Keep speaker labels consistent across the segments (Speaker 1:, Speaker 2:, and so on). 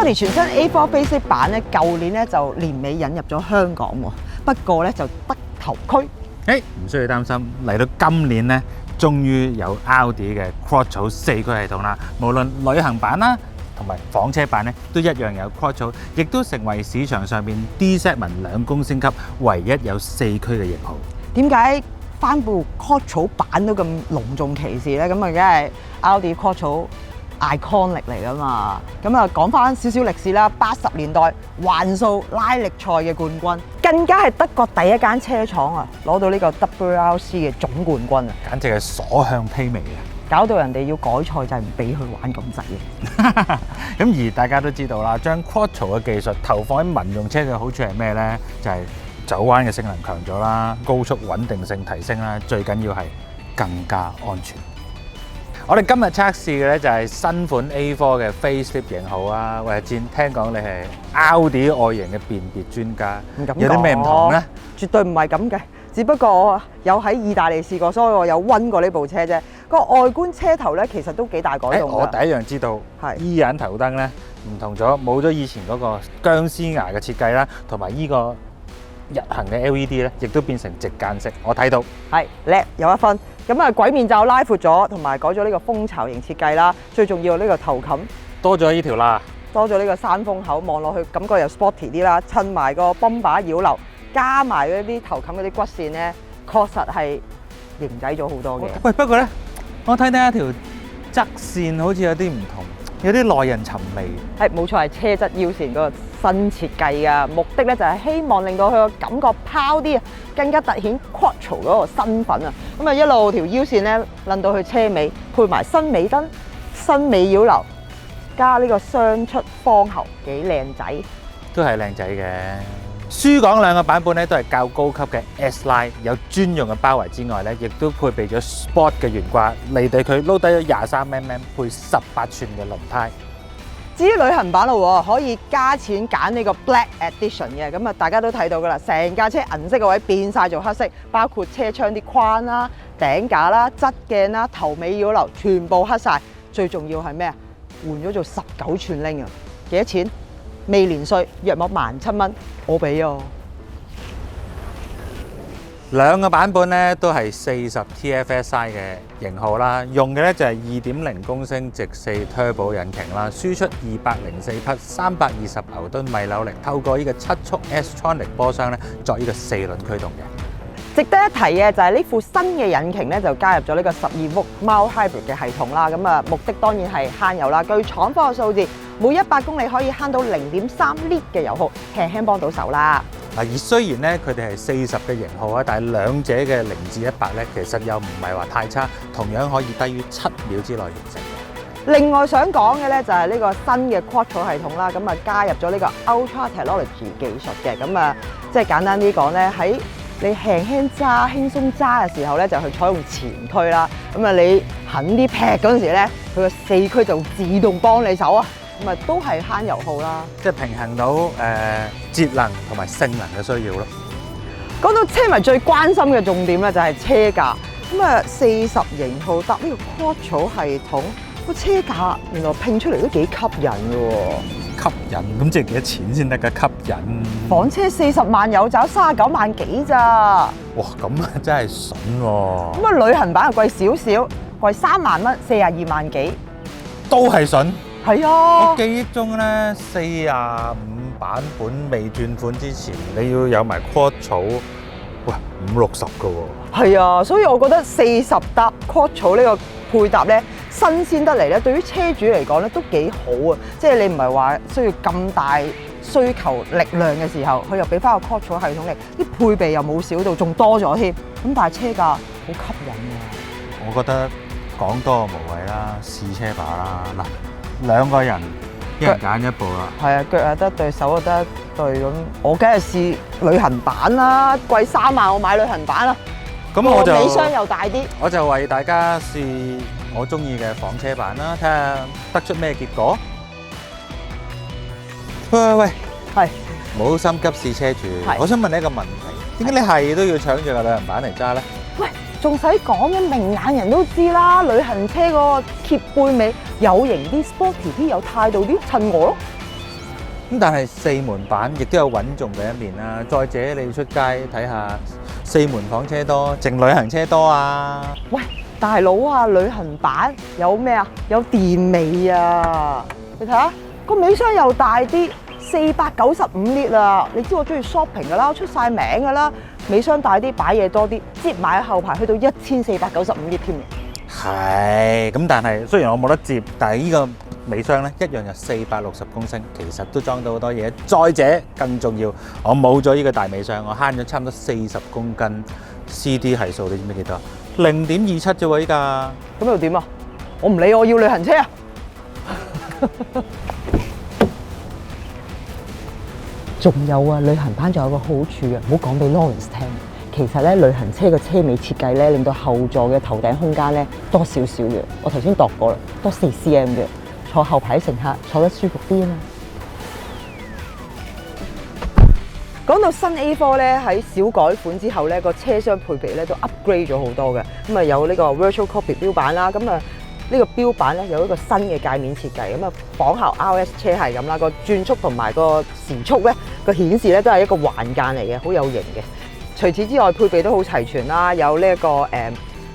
Speaker 1: Audi 全新 A4 Facelift 版咧，舊年咧就年尾引入咗香港喎，不過咧就得頭區。
Speaker 2: 唔需要擔心，嚟到今年咧，終於有 Audi 嘅 Quattro 4驅系統啦。無論旅行版啦，同埋房車版咧，都一樣有 Quattro， 亦都成為市場上邊 D segment 2公升級唯一有4驅嘅型號。
Speaker 1: 點解翻部 Quattro 版都咁隆重其事咧？咁啊，梗係 Audi Quattro iconic 嚟噶嘛。咁啊，講翻少少歷史啦，80年代環數拉力賽嘅冠軍，更加係德國第一間車廠啊，攞到呢個 WRC 嘅總冠軍啊！
Speaker 2: 簡直係所向披靡啊！
Speaker 1: 搞到人哋要改賽就係唔俾佢玩咁滯嘅。
Speaker 2: 咁而大家都知道啦，將 Quattro 嘅技術投放喺民用車嘅好處係咩呢？就係走彎嘅性能強咗啦，高速穩定性提升啦，最緊要係更加安全。我哋今日測試嘅咧就係新款 A4 嘅 Facelift 型號啊！喂，阿戰，聽講你係 Audi 外形嘅辨別專家，有啲咩唔同呢？
Speaker 1: 絕對唔係咁嘅，只不過我有喺意大利試過，所以我有溫過呢部車啫。個外觀車頭咧其實都幾大改動㗎。
Speaker 2: 我第一樣知道係依眼頭燈咧唔同咗，冇咗以前嗰個僵屍牙嘅設計啦，同埋依個日行嘅 LED 咧，亦都變成直間式。我睇到
Speaker 1: 係叻有1分。咁啊，軌面罩拉闊咗，同埋改咗呢個蜂巢型設計啦。最重要呢個頭冚
Speaker 2: 多咗呢條啦，
Speaker 1: 多咗呢個山峰口，望落去感覺又 sporty 啲啦。襯埋個泵把擾流，加埋嗰啲頭冚嗰啲骨線咧，確實係型仔咗好多嘅。
Speaker 2: 喂，不過咧，我睇一條側線好似有啲唔同，有啲耐人尋味。
Speaker 1: 係冇錯，係車側腰線嗰個新設計啊，目的咧就係希望令到佢個感覺拋啲啊，更加凸顯 Quattro 嗰個身份啊。咁啊，一路條腰線咧攆到去車尾，配埋新尾燈、新尾擾流，加呢個雙出方喉，幾靚仔。
Speaker 2: 都係靚仔嘅。輸港兩個版本咧都係較高級嘅 S Line， 有專用嘅包圍之外咧，亦都配備咗 Sport 嘅懸掛，離地佢撈低咗23mm，配18寸嘅輪胎。
Speaker 1: 至於旅行版咯，可以加錢揀呢個 Black Edition 嘅，咁啊大家都睇到噶啦，成架車銀色嘅位變晒做黑色，包括車窗啲框啦、頂架啦、側鏡啦、頭尾擾流全部黑晒。最重要係咩啊？換咗做19寸鈴啊！幾多錢？未年稅，約莫17,000蚊，我俾啊！
Speaker 2: 兩個版本咧都係40 TFSI 嘅型號啦，用嘅咧就係 2.0 公升直4 Turbo 引擎啦，輸出204匹320牛頓米扭力，透過呢個7速 S-Tronic 波箱咧作呢個4輪驅動嘅。
Speaker 1: 值得一提嘅就係呢副新嘅引擎咧，就加入咗呢個12V Mild Hybrid 嘅系統啦。咁啊，目的當然係慳油啦。據廠方嘅數字，每100公里可以慳到0.3 Lit 嘅油耗，輕輕幫到手啦。
Speaker 2: 而雖然咧佢哋係40嘅型號啊，但係兩者嘅0至100咧，其實又唔係話太差，同樣可以低於7秒之內完成。
Speaker 1: 另外想講嘅咧就係呢個新嘅 Quattro 系統啦，咁啊加入咗呢個 Ultra Technology 技術嘅，咁啊即係簡單啲講咧，喺你輕輕揸、輕鬆揸嘅時候咧，就去採用前驅啦。咁啊你狠啲劈嗰陣時咧，佢個4驅就自動幫你手啊。咁啊都係慳油耗啦，
Speaker 2: 即係平衡到節能同埋性能嘅需要咯。
Speaker 1: 講到車迷最關心嘅重點咧，就係車價。咁啊40型號搭呢個 Quattro 系統，個車價原來拼出嚟都幾吸引嘅喎。
Speaker 2: 吸引咁即係幾多錢先得㗎？吸引
Speaker 1: 房車40萬有找39萬幾咋？
Speaker 2: 哇！咁啊真係筍喎。
Speaker 1: 咁啊旅行版又貴少少，貴3萬蚊，42萬幾。
Speaker 2: 都係筍。
Speaker 1: 係啊！
Speaker 2: 我記憶中咧45版本未轉款之前，你要有埋 Quattro， 喂50-60嘅喎。
Speaker 1: 係啊，所以我覺得40搭 Quattro 呢個配搭咧，新鮮得嚟咧，對於車主嚟講咧都幾好啊！即係你唔係話需要咁大需求力量嘅時候，佢又俾翻個 Quattro 系統你，啲配備又冇少到，仲多咗添。咁但係車價好吸引啊！
Speaker 2: 我覺得講多無謂啦，試車把啦嗱。兩個人一人揀一部啦，
Speaker 1: 係啊，腳又得對，手又得對咁，我梗係試旅行版啦，貴3萬我買旅行版啦。
Speaker 2: 咁我就
Speaker 1: 尾箱又大啲，
Speaker 2: 我就為大家試我中意嘅房車版啦，睇下得出咩結果。喂，
Speaker 1: 係
Speaker 2: 唔好心急試車主，我想問你一個問題，點解你係都要搶住個旅行版嚟揸咧？
Speaker 1: 喂，仲使講嘅，明眼人都知啦，旅行車嗰個貼背尾有型啲、sporty 啲、有態度啲，襯我咯。
Speaker 2: 咁但係四門版亦都有穩重嘅一面啦。再者你要出街睇下，四門房車多，淨旅行車多啊！
Speaker 1: 喂，大佬啊，旅行版有咩啊？有電尾啊！你睇下個尾箱又大啲，495 lit 啊！你知我中意 shopping 噶啦，我出晒名噶啦。尾箱大啲，擺嘢多啲，接埋後排去到1495 lit 添。
Speaker 2: 係，咁但係雖然我冇得接，但係呢個尾箱咧一樣有460公升，其實都裝到好多嘢。再者更重要，我冇咗呢個大尾箱，我慳咗差唔多40公斤 CD 係數，你知唔知幾多？0.27啫喎依家。
Speaker 1: 咁又點啊？我唔理，我要旅行車啊！仲有啊，旅行版仲有個好處嘅，唔好講俾 Lawrence 聽。其實咧，旅行車嘅車尾設計咧，令到後座嘅頭頂空間咧多少少嘅。我頭先度過啦，多4 cm 嘅，坐後排乘客坐得舒服啲啊嘛。講到新 A4 咧，喺小改款之後咧，個車廂配備咧都 upgrade 咗好多嘅。咁啊有呢個 Virtual Cockpit 標板啦，咁啊呢個標板咧有一個新嘅界面設計，咁啊仿效 RS 車係咁啦，個轉速同埋個時速咧個顯示咧都係一個環間嚟嘅，好有型嘅。除此之外，配備都好齊全啦，有呢一個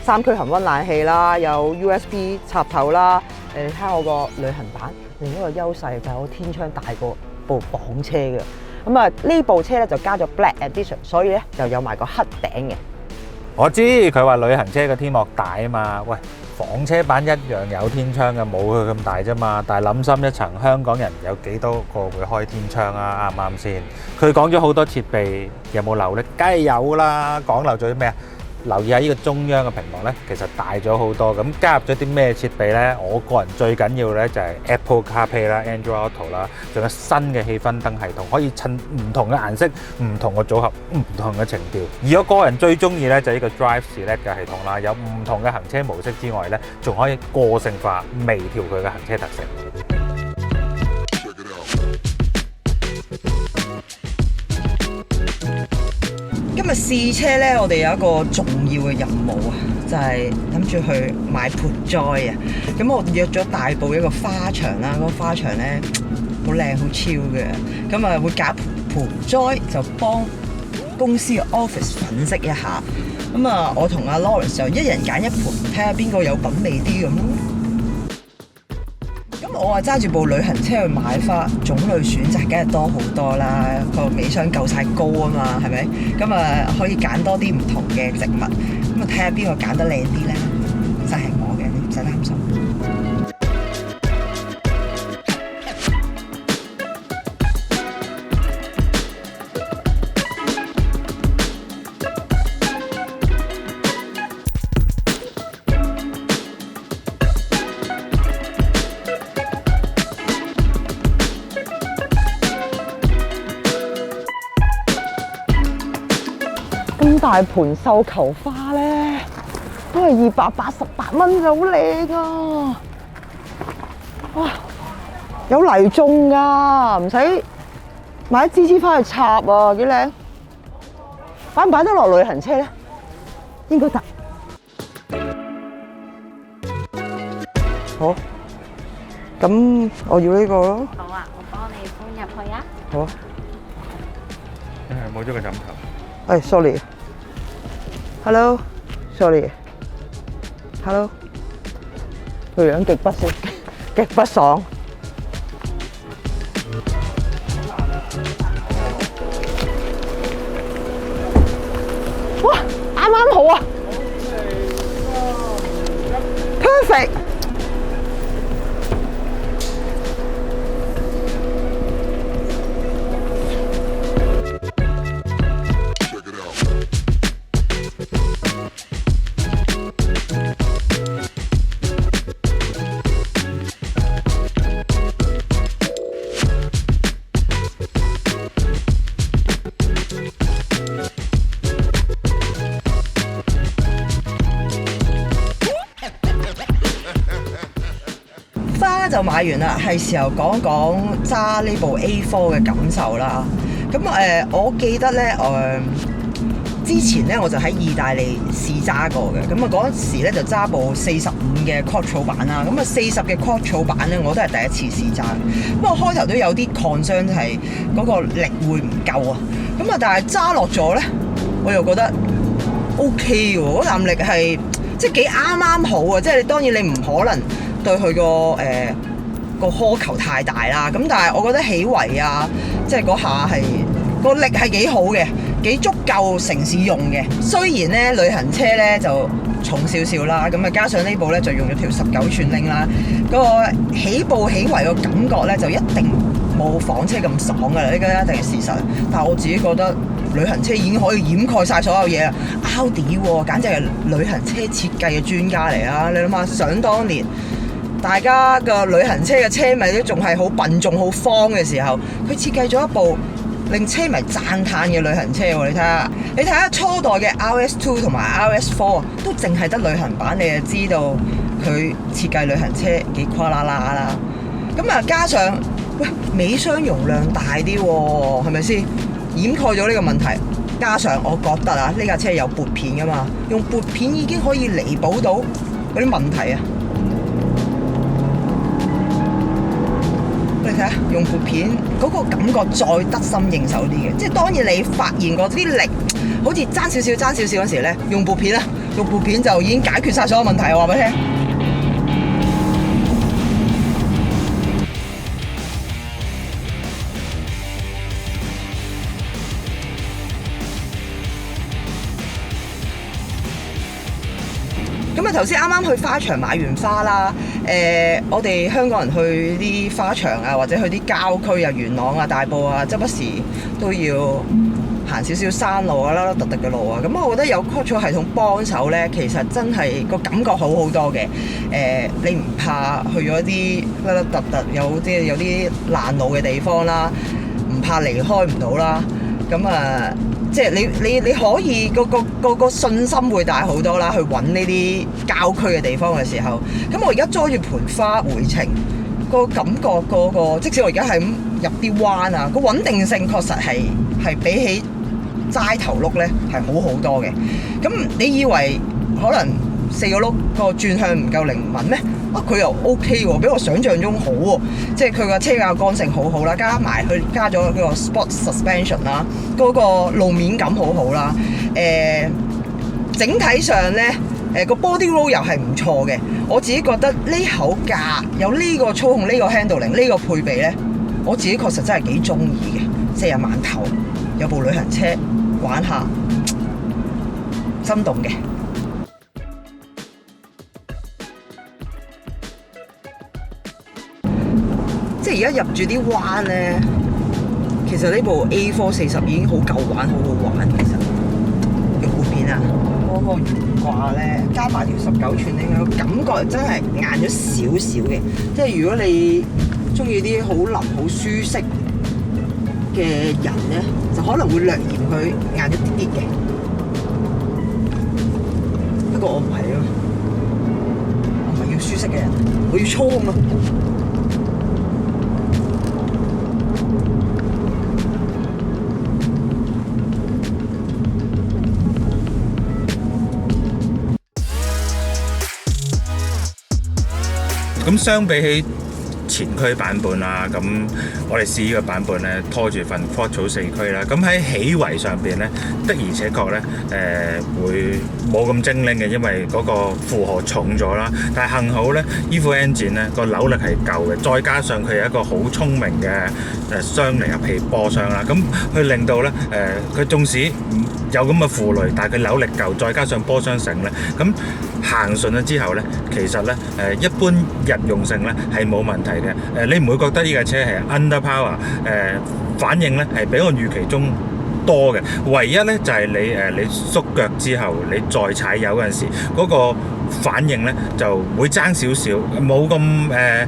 Speaker 1: 3區恒溫冷氣啦，有 USB 插頭啦。你睇下我個旅行版，另一個優勢就係我天窗大過部房車嘅。咁啊呢部車咧就加咗 Black Edition， 所以咧就有埋個黑頂嘅。
Speaker 2: 我知佢話旅行車嘅天幕大啊嘛，喂，房車版一樣有天窗嘅，冇佢咁大啫嘛。但係諗深一層，香港人有幾多個會開天窗啊？啱唔啱先？佢講咗好多設備，有冇漏咧？梗係有啦。講漏咗啲咩啊？留意下呢個中央嘅屏幕咧，其實大咗好多。咁加入咗啲咩設備咧？我個人最緊要咧就係 Apple CarPlay 啦、Android Auto 啦，仲有新嘅氣氛燈系統，可以襯唔同嘅顏色、唔同嘅組合、唔同嘅情調。而我個人最中意咧就係呢個 Drive Select 嘅系統啦，有唔同嘅行車模式之外咧，仲可以個性化、微調佢嘅行車特性。
Speaker 1: 今日試車咧，我哋有一個重要嘅任務啊，就係諗住去買盆栽啊。咁我約咗大埔一個花場啦，嗰個花場咧好靚好超嘅。咁啊會夾盆栽就幫公司嘅 office 粉飾一下。咁啊，我同阿 Lawrence 就一人揀一盆，睇下邊個有品味啲咁咯。我話揸住部旅行車去買花，種類選擇梗係多好多啦，個尾箱夠晒高啊嘛，係咪？咁啊可以揀多啲唔同嘅植物，咁啊睇下邊個揀得靚啲咧，就係我嘅，你唔使擔心。咁大盤繡球花咧，都係288蚊，就好靚啊！哇，有泥種㗎，唔使買一支翻去插啊，幾靚！擺唔擺得落旅行車咧？應該得。好，咁我要呢個咯。
Speaker 3: 好啊，我幫你搬入去啊。
Speaker 1: 好啊。
Speaker 2: 冇咗個枕頭。
Speaker 1: sorry。Hello，sorry。Hello，個樣極不爽。哇，啱啱好啊 ！Perfect。就買完啦，係時候講講揸呢部 A4 嘅感受啦。咁我記得咧，之前咧我就喺意大利試揸過嘅，咁啊嗰時咧就揸部45嘅 Quattro 版啦，咁啊40嘅 Quattro 版咧我都係第一次試揸，咁我開頭都有啲 concern 係嗰個力會唔夠啊，咁啊但係揸落咗咧，我又覺得 OK 喎，嗰啖力係即係幾啱啱好啊，即係當然你唔可能對佢個苛求太大啦，咁但係我覺得起圍啊，即係嗰下係個力係幾好嘅，幾足夠城市用嘅。雖然咧旅行車咧就重少少啦，咁啊加上呢部咧就用咗條19寸鈴啦，嗰個起步起圍個感覺咧就一定冇房車咁爽噶啦，呢個一定係事實。但係我自己覺得旅行車已經可以掩蓋晒所有嘢啦。Audi 簡直係旅行車設計嘅專家嚟啊！你諗下，想當年大家個旅行車嘅車迷都仲係好笨重、好慌嘅時候，佢設計咗一部令車迷讚歎嘅旅行車喎！你睇下初代嘅 RS2 同埋 RS4 都淨係得旅行版，你就知道佢設計旅行車幾誇啦啦啦。咁啊，加上喂尾箱容量大啲喎，係咪先掩蓋咗呢個問題？加上我覺得啊，呢架車有撥片噶嘛，用撥片已經可以彌補到嗰啲問題啊！你睇下用撥片嗰個感覺再得心應手啲嘅，即係當然你發現嗰啲力好似爭少少嗰時咧，用撥片啦，用撥片就已經解決晒所有問題，我話俾你聽。咁啊，頭先啱啱去花場買完花啦，我哋香港人去啲花場啊，或者去啲郊區啊、元朗啊、大埔啊，周不時都要行少少山路啊、凹凹凸凸嘅路啊。咁我覺得有 Quattro 系統幫手咧，其實真係個感覺好好多嘅。你唔怕去咗啲凹凹凸凸有啲爛路嘅地方啦，唔怕離開唔到啦。咁啊〜即係你可以個信心會大好多啦，去揾呢啲郊區嘅地方嘅時候。咁我而家揸住盆花回程，個感覺即使我而家係咁入啲彎啊，個穩定性確實係比起齋頭轆咧係好好多嘅。咁你以為可能4個轆個轉向唔夠靈敏咩？佢又 OK 喎，比我想象中好喎，即係佢個車架剛性好好啦，加埋佢加咗個 Sport Suspension 啦，嗰個路面感好好啦。整體上咧，個 Body Roll 又係唔錯嘅。我自己覺得呢口架有呢個操控、呢個 handling、呢個配備咧，我自己確實真係幾中意嘅。40萬頭有部旅行車玩下，心動嘅。即係而家入住啲彎咧，其實呢部 A440已經好夠玩，好好玩。其實用撥片啊，嗰個懸掛咧，加埋條19寸咧，個感覺真係硬咗少少嘅。即係如果你中意啲好腍、好舒適嘅人咧，就可能會略嫌佢硬咗啲啲嘅。不過我唔係咯，我唔係要舒適嘅人，我要操控啊！
Speaker 2: 咁相比起前驅版本啦，咁我哋試呢個版本咧，拖住份 Quattro 4驅啦，咁喺起圍上邊咧，的而且確咧，會冇咁精靈嘅，因為嗰個負荷重咗啦。但係幸好咧，EVO engine咧個扭力係夠嘅，再加上佢有一個好聰明嘅雙離合器波箱啦，咁佢令到咧佢縱使有咁嘅負累，但係佢扭力夠，再加上波箱繩咧，咁行順咗之後咧，其實咧一般日用性咧係冇問題嘅。你唔會覺得呢架車係 underpower， 反應咧係比我預期中多嘅。唯一咧就係你縮腳之後，你再踩油嗰陣時，嗰個反應咧就會爭少少，冇咁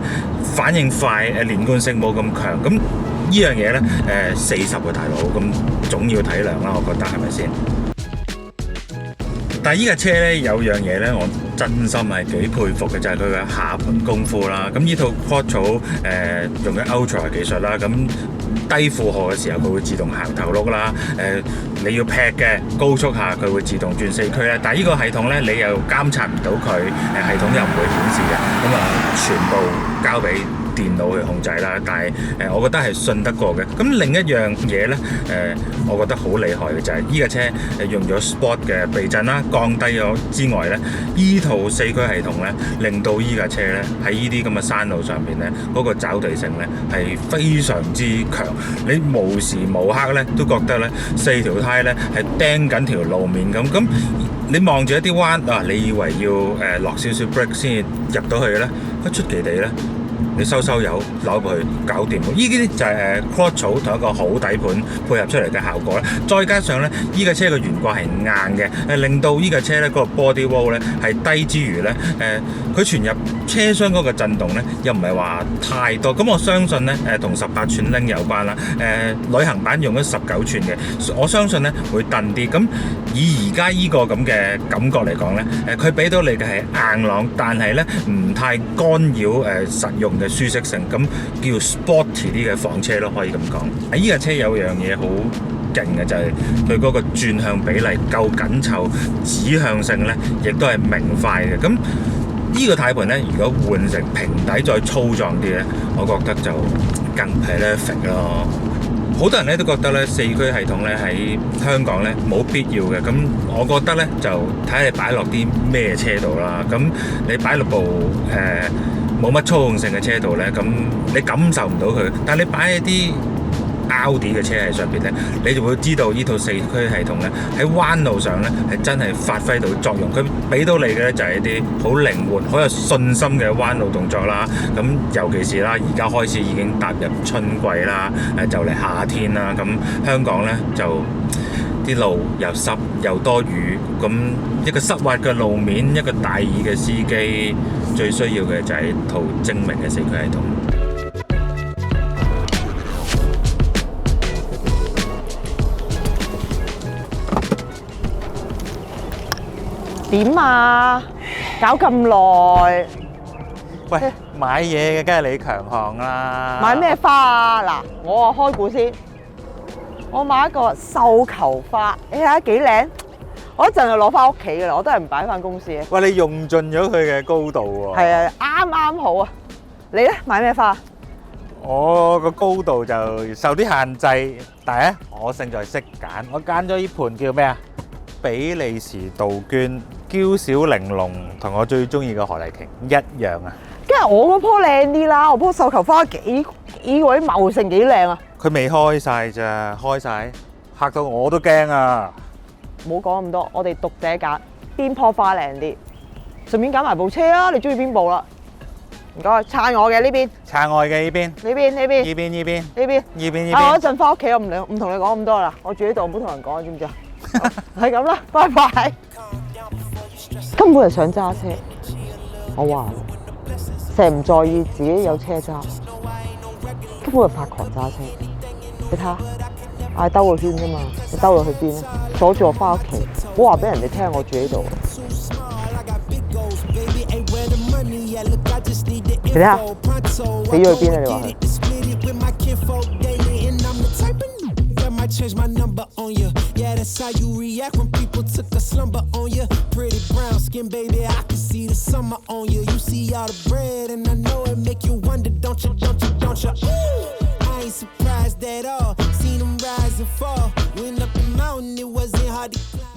Speaker 2: 反應快，連貫性冇咁強。咁呢樣嘢咧40喎大佬，咁總要體諒啦，我覺得係咪先？但係呢架車咧有樣嘢咧，我真心係幾佩服嘅，就係佢嘅下盤功夫啦。咁呢套 Quattro 用嘅 Ultra 技術啦，咁低負荷嘅時候，佢會自動行頭轆啦。你要劈嘅高速下，佢會自動轉四驅啦。但係呢個系統咧，你又監察唔到佢，系統又唔會顯示嘅，咁全部交俾電腦去控制啦。但係我覺得係信得過嘅。咁另一樣嘢咧，我覺得好厲害嘅就係依架車用咗 Sport 嘅避震啦，降低咗之外咧，依套四驅系統咧，令到依架車咧喺依啲咁嘅山路上邊咧，嗰個抓地性咧係非常之強。你無時無刻咧都覺得咧四條胎咧係釘緊條路面咁。咁你望住一啲彎啊，你以為要落少少 brake 先入到去嘅咧，一出奇地咧，你收油扭過去搞掂。呢啲就係Quattro同一個好底盤配合出嚟嘅效果啦。再加上咧，依架車嘅懸掛係硬嘅，令到依架車咧個 body roll 咧係低之餘咧，佢傳入車廂嗰個震動咧又唔係話太多。咁我相信咧同18寸鈴有關啦。旅行版用咗19寸嘅，我相信咧會燉啲。咁以而家依個咁嘅感覺嚟講咧，佢俾到你嘅係硬朗，但係咧唔太干擾實用嘅舒適性，咁叫 sporty 啲嘅房車咯，可以咁講。喺依架車有樣嘢好勁嘅，就係佢嗰個轉向比例夠緊湊，指向性咧亦都係明快嘅。咁呢個軚盤咧，如果換成平底再粗壯啲咧，我覺得就更係咧肥咯。好多人咧都覺得咧四驅系統咧喺香港咧冇必要嘅，咁我覺得咧就睇下你擺落啲咩車度啦。咁你擺落部冇乜操控性嘅車度咧，咁你感受唔到佢。但係你擺喺啲Audi 嘅車喺上邊咧，你就會知道呢套四驅系統咧喺彎路上咧係真係發揮到作用。佢俾到你嘅咧就係一啲好靈活、好有信心嘅彎路動作啦。咁尤其是啦，而家開始已經踏入春季啦，就嚟夏天啦。咁香港咧就啲路又濕又多雨，咁一個濕滑嘅路面，一個大意嘅司機，最需要嘅就係一套精明嘅四驅系統。
Speaker 1: 點啊？搞咁耐？
Speaker 2: 喂，買嘢嘅梗係你強項啦。
Speaker 1: 買咩花啊？嗱，我開估先。我買一個繡球花，你睇下幾靚。我一陣就攞翻屋企㗎啦，我都係唔擺翻公司嘅。
Speaker 2: 喂，你用盡咗佢嘅高度喎。
Speaker 1: 係啊，啱啱好啊。你咧買咩花？
Speaker 2: 我個高度就受啲限制，但係咧我勝在識揀。我揀咗呢盤叫咩啊？比利時杜鵑，嬌小玲瓏，同我最中意嘅何麗瓊一樣啊！
Speaker 1: 梗係我嗰棵靚啲啦，我棵繡球花幾鬼茂盛，幾靚啊！
Speaker 2: 佢未開晒咋，開晒嚇到我都驚啊！
Speaker 1: 唔好講咁多，我哋讀者揀邊棵花靚啲，順便揀埋部車啊！你中意邊部啦？唔該，撐我嘅呢邊，
Speaker 2: 撐我嘅呢邊，
Speaker 1: 呢邊，呢邊，
Speaker 2: 呢邊，呢邊，
Speaker 1: 呢邊，
Speaker 2: 呢邊。
Speaker 1: 啊！我一陣翻屋企，我唔同你講咁多啦，我住呢度，唔好同人講，知唔知啊？係咁啦，拜拜。根本係想揸車，我話成日唔在意自己有車揸，根本係發狂揸車。你睇下，嗌兜個圈啫嘛，你兜到去邊咧？阻住我翻屋企，唔好話俾人哋聽我住呢度。你睇下，你要去邊啊？你話佢？Change my number on you. Yeah, that's how you react when people took a slumber on you. Pretty brown skin, baby, I can see the summer on you. You see all the bread, and I know it make you wonder, don't you, don't you, don't you? Ooh, I ain't surprised at all. Seen them rise and fall. Went up the mountain, it wasn't hard to climb.